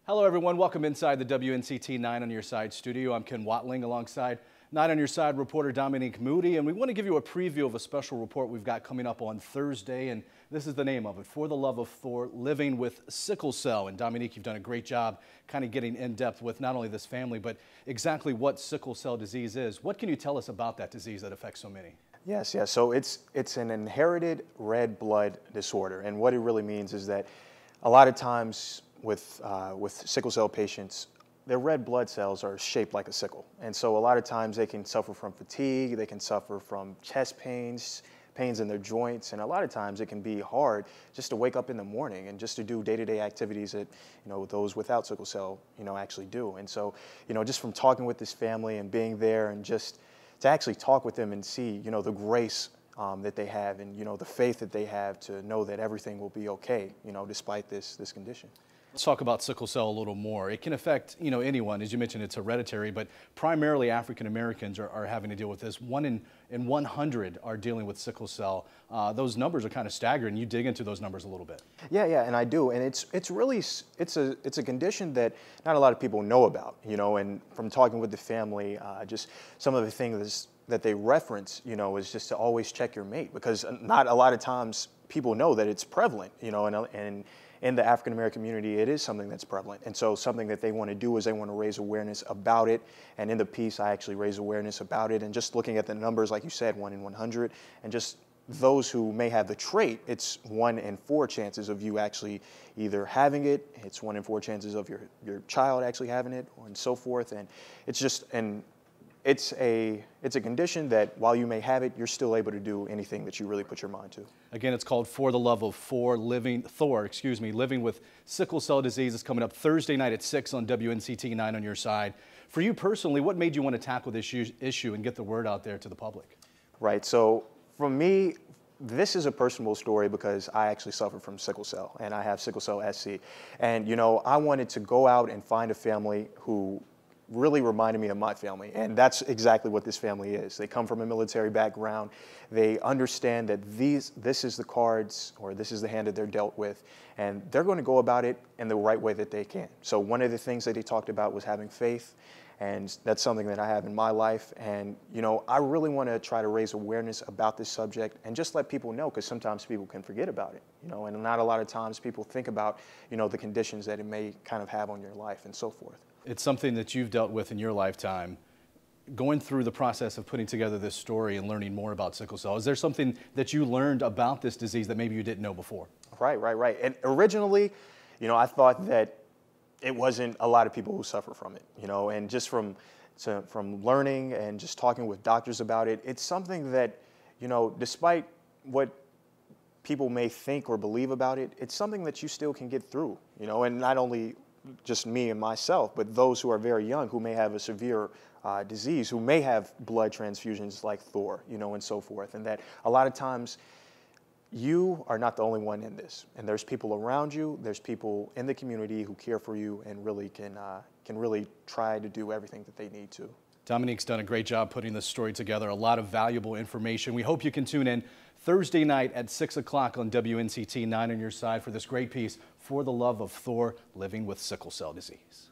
Hello everyone, welcome inside the WNCT 9 on Your Side studio. I'm Ken Watling alongside 9 on Your Side reporter Dominique Moody, and we want to give you a preview of a special report we've got coming up on Thursday, and this is the name of it, For the Love of Thor, Living with Sickle Cell. And Dominique, you've done a great job kind of getting in depth with not only this family, but exactly what sickle cell disease is. What can you tell us about that disease that affects so many? Yes. So it's an inherited red blood disorder, and what it really means is that a lot of times with sickle cell patients, their red blood cells are shaped like a sickle, and so a lot of times they can suffer from fatigue, they can suffer from chest pains in their joints, and a lot of times it can be hard just to wake up in the morning and just to do day-to-day activities that those without sickle cell actually do. And so just from talking with this family and being there and just to actually talk with them and see the grace that they have and the faith that they have to know that everything will be okay despite this condition. Let's talk about sickle cell a little more. It can affect anyone. As you mentioned, it's hereditary, but primarily African Americans are having to deal with this. 1 in 100 are dealing with sickle cell. Those numbers are kind of staggering. You dig into those numbers a little bit. Yeah, and I do, and it's really a condition that not a lot of people know about. And from talking with the family, just some of the things that they reference, is just to always check your mate, because not a lot of times people know that it's prevalent, and in the African American community, it is something that's prevalent. And so something that they want to do is they want to raise awareness about it. And in the piece, I actually raise awareness about it. And just looking at the numbers, like you said, 1 in 100, and just those who may have the trait, it's 1 in 4 chances of you actually either having it, it's 1 in 4 chances of your child actually having it, and so forth. And it's just, it's a condition that while you may have it, you're still able to do anything that you really put your mind to. Again, it's called For the Love of Thor, Living with Sickle Cell Disease. It's coming up Thursday night at 6 on WNCT 9 on Your Side. For you personally, what made you want to tackle this issue and get the word out there to the public? Right. So for me, this is a personal story because I actually suffer from sickle cell, and I have sickle cell SC. And I wanted to go out and find a family who really reminded me of my family, and that's exactly what this family is. They come from a military background. They understand that this is the cards, or this is the hand that they're dealt with, and they're going to go about it in the right way that they can. So one of the things that they talked about was having faith, and that's something that I have in my life. And I really want to try to raise awareness about this subject and just let people know, because sometimes people can forget about it, and not a lot of times people think about the conditions that it may kind of have on your life and so forth. It's something that you've dealt with in your lifetime. Going through the process of putting together this story and learning more about sickle cell, is there something that you learned about this disease that maybe you didn't know before? Right. And originally, I thought that it wasn't a lot of people who suffer from it, and just from learning and just talking with doctors about it, it's something that, despite what people may think or believe about it, it's something that you still can get through, and not only just me and myself, but those who are very young who may have a severe disease, who may have blood transfusions like Thor, and so forth. And that a lot of times you are not the only one in this. And there's people around you, there's people in the community who care for you and really can really try to do everything that they need to. Dominique's done a great job putting this story together, a lot of valuable information. We hope you can tune in Thursday night at 6 o'clock on WNCT 9 on Your Side for this great piece, For the Love of Thor, Living with Sickle Cell Disease.